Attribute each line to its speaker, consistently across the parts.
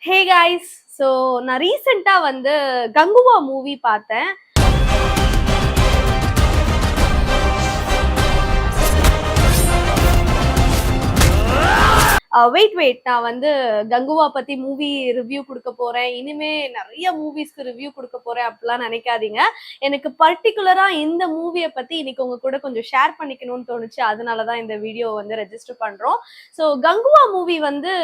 Speaker 1: Hey guys. So நான் ரீசெண்டாக வந்து கங்குவா மூவி பார்த்தேன். வெயிட் நான் வந்து கங்குவா பத்தி மூவி ரிவ்யூ கொடுக்க போறேன், இனிமே நிறைய மூவிஸ்க்கு ரிவ்யூ கொடுக்க போறேன் அப்படிலாம் நினைக்காதீங்க. எனக்கு பர்டிகுலரா இந்த மூவியை பத்தி இன்னைக்கு உங்க கூட கொஞ்சம் ஷேர் பண்ணிக்கணும்னு தோணுச்சு, அதனாலதான் இந்த வீடியோ வந்து ரெஜிஸ்டர் பண்றோம். ஸோ கங்குவா மூவி வந்து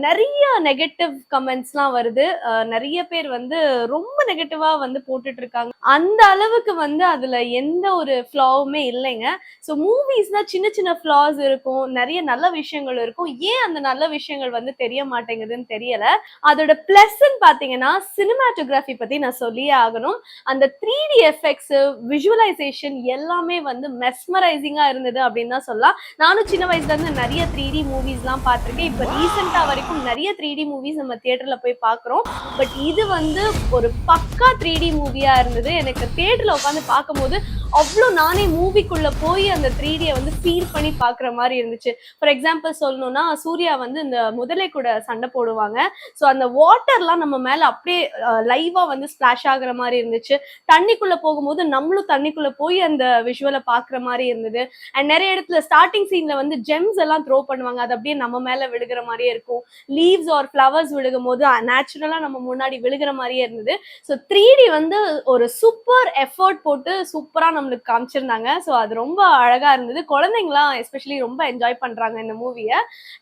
Speaker 1: நிறைய நெகட்டிவ் கமெண்ட்ஸ்லாம் வருது. நிறைய பேர் வந்து ரொம்ப நெகட்டிவா வந்து போட்டுட்டு இருக்காங்க. அந்த அளவுக்கு வந்து அதுல எந்த ஒரு ஃப்ளாவுமே இல்லைங்க. ஸோ மூவிஸ்னா சின்ன சின்ன ஃப்ளாஸ் இருக்கும், நிறைய நல்ல விஷயங்கள் இருக்கும். ஏன் அந்த நல்ல விஷயங்கள் வந்து தெரிய மாட்டேங்குதுன்னு தெரியல. அதோட பிளஸ்ன்னு பாத்தீங்கன்னா சினிமாட்டோகிராஃபி பத்தி நான் சொல்லியே ஆகணும். அந்த 3D எஃபெக்ட்ஸ், விஷுவலைசேஷன் எல்லாமே வந்து மெஸ்மரைசிங்கா இருந்தது அப்படின்னு தான் சொல்லலாம். நானும் சின்ன வயசுல இருந்து நிறைய 3D மூவிஸ் எல்லாம் பார்த்திருக்கேன். இப்ப ரீசெண்டா வரைக்கும் நிறைய 3D மூவிஸ் நம்ம தியேட்டர்ல போய் பாக்குறோம். பட் இது வந்து ஒரு பக்கா 3D மூவியா இருந்தது. எனக்கு தியேட்டர்ல உட்காந்து பார்க்கும்போது அவ்வளோ நானே மூவிக்குள்ள போய் அந்த 3Dயை வந்து ஃபீல் பண்ணி பாக்குற மாதிரி இருந்துச்சு. ஃபார் எக்ஸாம்பிள் சொல்லணும்னா, சூர்யா வந்து இந்த முதலை கூட சண்டை போடுவாங்க. ஸோ அந்த வாட்டர்லாம் நம்ம மேல அப்படியே லைவா வந்து ஸ்பிளாஷ் ஆகுற மாதிரி இருந்துச்சு. தண்ணிக்குள்ள போகும்போது நம்மளும் தண்ணிக்குள்ள போய் அந்த விஷுவலை பாக்குற மாதிரி இருந்தது. அண்ட் நிறைய இடத்துல ஸ்டார்டிங் சீன்ல வந்து ஜெம்ஸ் எல்லாம் த்ரோ பண்ணுவாங்க, அது அப்படியே நம்ம மேல விழுகிற மாதிரியே இருக்கும். லீவ்ஸ் ஆர் ஃப்ளவர்ஸ் விழுகும் போது நேச்சுரலா நம்ம முன்னாடி விழுகிற மாதிரியே இருந்தது. ஸோ 3D வந்து ஒரு சூப்பர் எஃபர்ட் போட்டு சூப்பரா நம்மளுக்கு காமிச்சிருந்தாங்க. ஸோ அது ரொம்ப அழகா இருந்தது. குழந்தைங்களாம் எஸ்பெஷலி ரொம்ப என்ஜாய் பண்றாங்க இந்த மூவியை.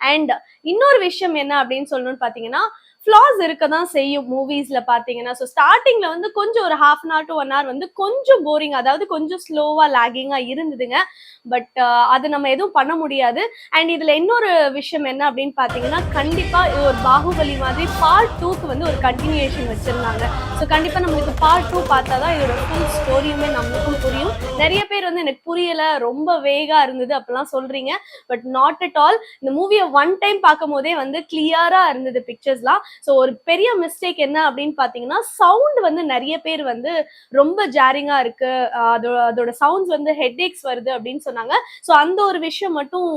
Speaker 1: அண்ட் இன்னொரு விஷயம் என்ன அப்படின்னு சொல்லணும்னு பாத்தீங்கன்னா, ஃப்ளாஸ் இருக்க தான் செய்யும் மூவிஸ்ல பாத்தீங்கன்னா. ஸோ ஸ்டார்டிங்ல வந்து கொஞ்சம் ஒரு half an hour to 1 hour வந்து கொஞ்சம் போரிங், அதாவது கொஞ்சம் ஸ்லோவா லாகிங்கா இருந்ததுங்க. பட் அது நம்ம எதுவும் பண்ண முடியாது. அண்ட் இதுல இன்னொரு விஷயம் என்ன அப்படின்னு பாத்தீங்கன்னா, கண்டிப்பா இது ஒரு பாகுபலி மாதிரி பார்ட் 2க்கு வந்து ஒரு கண்டினியூஷன் வச்சிருந்தாங்க. ஸோ கண்டிப்பா நம்மளுக்கு பார்ட் 2 பார்த்தாதான் இதோட ஃபுல் ஸ்டோரியுமே நம்மளுக்கும் புரியும். நிறைய பேர் வந்து எனக்கு புரியல, ரொம்ப வேகா இருந்தது அப்படிலாம் சொல்றீங்க. But not at all. இந்த மூவியை ஒன் டைம் பார்க்கும் போதே வந்து கிளியரா இருந்தது பிக்சர்ஸ்லாம். ஸோ ஒரு பெரிய மிஸ்டேக் என்ன அப்படின்னு பாத்தீங்கன்னா, சவுண்ட் வந்து நிறைய பேர் வந்து ரொம்ப ஜாரிங்கா இருக்கு, அதோட சவுண்ட்ஸ் வந்து ஹெட்ஏக்ஸ் வருது அப்படின்னு சொன்னாங்க. ஸோ அந்த ஒரு விஷயம் மட்டும்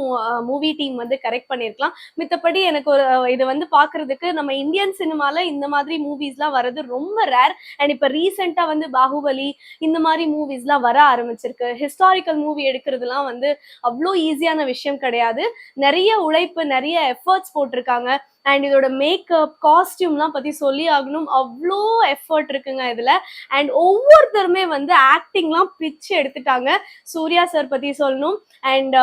Speaker 1: மூவி டீம் வந்து கரெக்ட் பண்ணிருக்கலாம். மித்தபடி எனக்கு ஒரு இது வந்து பாக்குறதுக்கு நம்ம இந்தியன் சினிமால இந்த மாதிரி மூவிஸ்லாம் வர்றது ரொம்ப ரேர். அண்ட் இப்ப ரீசெண்டா வந்து பாகுபலி இந்த மாதிரி மூவிஸ்லாம் வர ஆரம்பிச்சிருக்கு. ஹிஸ்டாரிக்கல் மூவி எடுக்கிறதுலாம் வந்து அவ்வளோ ஈஸியான விஷயம் கிடையாது. நிறைய உழைப்பு, நிறைய எஃபர்ட்ஸ் போட்டிருக்காங்க. அண்ட் இதோட மேக்கப், காஸ்டியூம்லாம் பத்தி சொல்லி ஆகணும், அவ்வளோ எஃபர்ட் இருக்குங்க இதுல. அண்ட் ஒவ்வொருத்தருமே வந்து ஆக்டிங்லாம் பிச்சு எடுத்துட்டாங்க. சூர்யா சார் பத்தி சொல்லணும். அண்ட்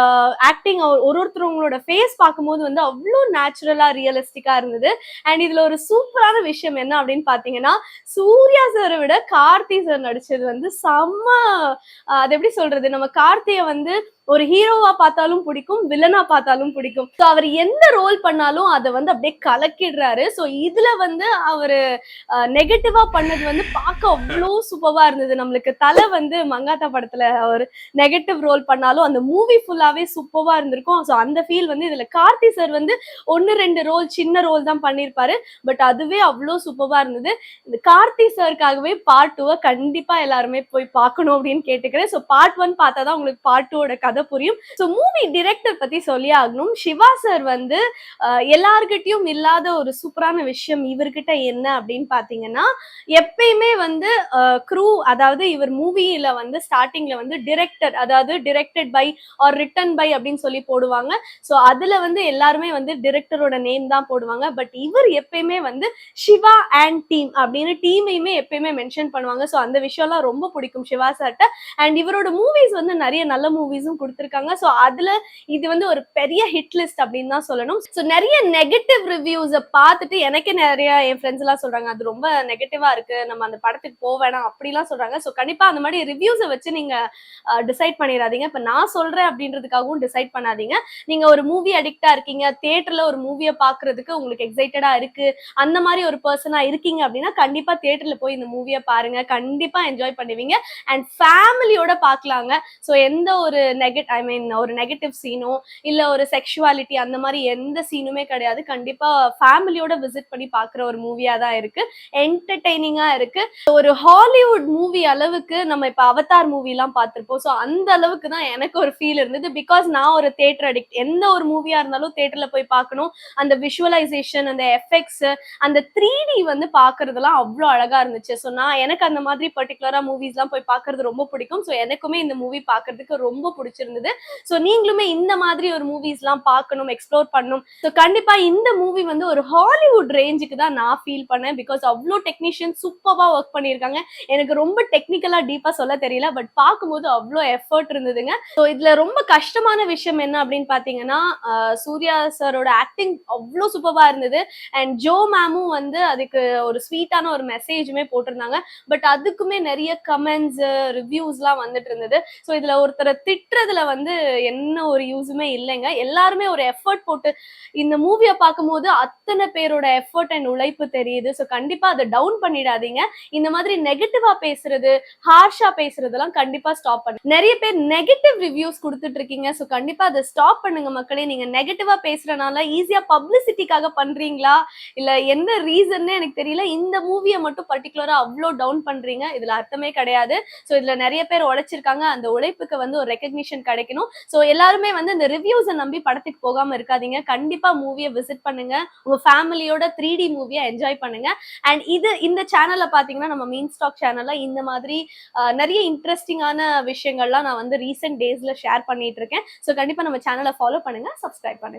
Speaker 1: ஆக்டிங் ஒருத்தவங்களோட ஃபேஸ் பார்க்கும்போது வந்து அவ்வளோ நேச்சுரலா ரியலிஸ்டிக்கா இருந்தது. அண்ட் இதுல ஒரு சூப்பரான விஷயம் என்ன அப்படின்னு பாத்தீங்கன்னா, சூர்யா சாரை விட கார்த்தி சார் நடிச்சது வந்து செம்ம. அது எப்படி சொல்றது, நம்ம கார்த்தியை வந்து ஒரு ஹீரோவா பார்த்தாலும் பிடிக்கும், வில்லனா பார்த்தாலும் பிடிக்கும். ஸோ அவர் எந்த ரோல் பண்ணாலும் அதை வந்து அப்படியே கலக்கிடுறாரு. ஸோ இதுல வந்து அவரு நெகட்டிவா பண்ணது வந்து பார்க்க அவ்வளோ சூப்பரா இருந்தது. நம்மளுக்கு தலை வந்து மங்காத்தா படத்துல அவர் நெகட்டிவ் ரோல் பண்ணாலும் அந்த மூவி ஃபுல்லாவே சூப்பரா இருந்திருக்கும். ஸோ அந்த ஃபீல் வந்து இதுல கார்த்தி சார் வந்து 1-2 ரோல், சின்ன ரோல் தான் பண்ணியிருப்பாரு. பட் அதுவே அவ்வளோ சூப்பரா இருந்தது. இந்த கார்த்தி சாருக்காகவே பார்ட் 2 கண்டிப்பா எல்லாருமே போய் பார்க்கணும் அப்படின்னு கேட்டுக்கிறேன். ஸோ பார்ட் 1 பார்த்தாதான் உங்களுக்கு பார்ட் 2 கதை புரியும். ஸோ மூவி டிரெக்டர் பத்தி சொல்லி ஆகணும். சிவா சார் வந்து எல்லார்கிட்டயும் இல்லாத ஒரு சூப்பரான விஷயம் இவர்கிட்ட என்ன அப்படின்னு பாத்தீங்கன்னா, எப்பயுமே வந்து க்ரூ, அதாவது இவர் மூவியில வந்து ஸ்டார்டிங்ல வந்து டிரெக்டர், அதாவது directed by or written by அப்படின்னு சொல்லி போடுவாங்க. ஸோ அதுல வந்து எல்லாருமே வந்து டிரெக்டரோட நேம் தான் போடுவாங்க. பட் இவர் எப்பயுமே வந்து சிவா அண்ட் டீம் அப்படின்னு டீமையுமே எப்பயுமே மென்ஷன் பண்ணுவாங்க. ஸோ அந்த விஷயம்லாம் ரொம்ப பிடிக்கும் சிவா சார்ட்ட. அண்ட் இவரோட மூவிஸ் வந்து நிறைய நல்ல மூவிஸும் கொடுத்திருக்காங்க. ஸோ அதுல இது வந்து ஒரு பெரிய ஹிட் லிஸ்ட் அப்படின்னு தான் சொல்லணும். ஸோ நிறைய நெகட்டிவ் ரிவ்யூஸை பார்த்துட்டு எனக்கே நிறைய என் ஃப்ரெண்ட்ஸ் எல்லாம் சொல்றாங்க, அது ரொம்ப நெகட்டிவா இருக்கு, நம்ம அந்த படத்துக்கு போவேணாம் அப்படிலாம் சொல்றாங்க. ஸோ கண்டிப்பா அந்த மாதிரி ரிவ்யூஸை வச்சு நீங்க டிசைட் பண்ணிடாதீங்க. இப்ப நான் சொல்றேன் அப்படின்றதுக்காகவும் டிசைட் பண்ணாதீங்க. நீங்க ஒரு மூவி அடிக்டா இருக்கீங்க, தியேட்டர்ல ஒரு மூவியை பாக்குறதுக்கு உங்களுக்கு எக்ஸைட்டடா இருக்கு, அந்த மாதிரி ஒரு பர்சனா இருக்கீங்க அப்படின்னா கண்டிப்பா தியேட்டர்ல போய் இந்த மூவியை பாருங்க, கண்டிப்பா என்ஜாய் பண்ணுவீங்க. அண்ட் ஃபேமிலியோட பார்க்கலாங்க. ஸோ எந்த ஒரு நெகட்டிவ் ஐ மீன் ஒரு நெகட்டிவ் சீனோ இல்ல ஒரு செக்ஷுவாலிட்டி அந்த மாதிரி எந்த சீனுமே கிடையாது. கண்டிப்பா ஃபேமிலியோட விசிட் பண்ணி பாக்குற ஒரு மூவியா தான் இருக்கு. என்டர்டெய்னிங்கா இருக்கு. ஒரு ஹாலிவுட் மூவி அளவுக்கு நம்ம இப்ப அவதார் மூவி எல்லாம் பார்த்திருப்போம். சோ அந்த அளவுக்கு தான் எனக்கு ஒரு ஃபீல் இருந்தது. பிகாஸ் நான் ஒரு தியேட்டர் அடிக்ட். எந்த ஒரு மூவியா இருந்தாலும் தியேட்டர்ல போய் பார்க்கணும். அந்த விஷுவலைசேஷன், அந்த எஃபெக்ட்ஸ், அந்த 3D வந்து பார்க்கறதெல்லாம் அவ்வளோ அழகா இருந்துச்சு. ஸோ எனக்கு அந்த மாதிரி பர்டிகுலரா மூவிஸ்லாம் போய் பார்க்கறது ரொம்ப பிடிக்கும். ஸோ எனக்குமே இந்த மூவி பார்க்கறதுக்கு ரொம்ப பிடிச்சிருந்தது. ஸோ நீங்களுமே இந்த மாதிரி ஒரு மூவிஸ்லாம் பார்க்கணும், எக்ஸ்ப்ளோர் பண்ணணும். ஸோ கண்டிப்பா இந்த மூவி வந்து ஒரு ஹாலிவுட் ரேஞ்சுக்கு தான் நான் ஃபீல் பண்ணேன். பிகாஸ் அவ்வளோ டெக்னீஷியன் சூப்பரா ஒர்க் பண்ணியிருக்காங்க. எனக்கு ரொம்ப டெக்னிக்கலா டீப்பா சொல்ல தெரியல. பட் பார்க்கும்போது அவ்வளோ எஃபர்ட் இருந்ததுங்க. ஸோ இதுல ரொம்ப கஷ்டமான விஷயம் என்ன அப்படின்னு பாத்தீங்கன்னா, சூர்யா சாரோட ஆக்டிங் அவ்வளோ சூப்பரா இருந்தது. அண்ட் ஜோ மேமும் வந்து அதுக்கு ஒரு ஸ்வீட்டான ஒரு மெசேஜுமே போட்டிருந்தாங்க. பட் அதுக்குமே நிறைய கமெண்ட்ஸ், ரிவ்யூஸ்லாம் வந்துட்டு இருந்தது. ஸோ இதுல ஒருத்தரை திட்டுறதுல வந்து என்ன ஒரு யூஸுமே இல்லைங்க. எல்லாருமே ஒரு எஃபர்ட் போட்டு இந்த மூவியை பார்க்கும்போது அத்தனை பேரோட எஃபர்ட் அண்ட் உழைப்பு தெரியுது. ஸோ கண்டிப்பா அதை டவுன் பண்ணிடாதீங்க. இந்த மாதிரி நெகட்டிவா பேசுறது, ஹார்ஷா பேசுறதெல்லாம் கண்டிப்பா ஸ்டாப் பண்ணுங்க. நிறைய பேர் நெகட்டிவ் ரிவ்யூஸ் கொடுத்துட்டு இருக்கீங்க. ஸோ கண்டிப்பா அதை ஸ்டாப் பண்ணுங்க மக்களே. நீங்க நெகட்டிவா பேசுறனால ஈஸியா பப்ளிசிட்டிக்காக பண்றீங்களா இல்ல என்ன ரீசன்னு எனக்கு தெரியல. இந்த மூவியை மட்டும் பர்டிகுலரா அவ்வளோ டவுன் பண்றீங்க. இதுல அர்த்தமே கிடையாது. ஸோ இதுல நிறைய பேர் உழைச்சிருக்காங்க. அந்த உழைப்புக்கு வந்து ஒரு ரெகக்னிஷன் கிடைக்கணும். ஸோ எல்லாருமே வந்து இந்த ரிவ்யூஸை நம்பி படத்துக்கு போகாம இருக்காதீங்க. கண்டிப்பா மூவியை விசிட் பண்ணுங்க. உங்க ஃபேமிலியோட 3D மூவியை என்ஜாய் பண்ணுங்க. அண்ட் இந்த சேனல்ல பாத்தீங்கன்னா நம்ம மீன் ஸ்டாக் சேனல்ல இந்த மாதிரி நிறைய இன்ட்ரெஸ்டிங்கான விஷயங்கள்லாம் நான் வந்து ரீசெண்ட் டேஸ்ல ஷேர் பண்ணிட்டு இருக்கேன். ஸோ கண்டிப்பா நம்ம சேனலை ஃபாலோ பண்ணுங்க, சப்ஸ்கிரைப் பண்ணுங்க.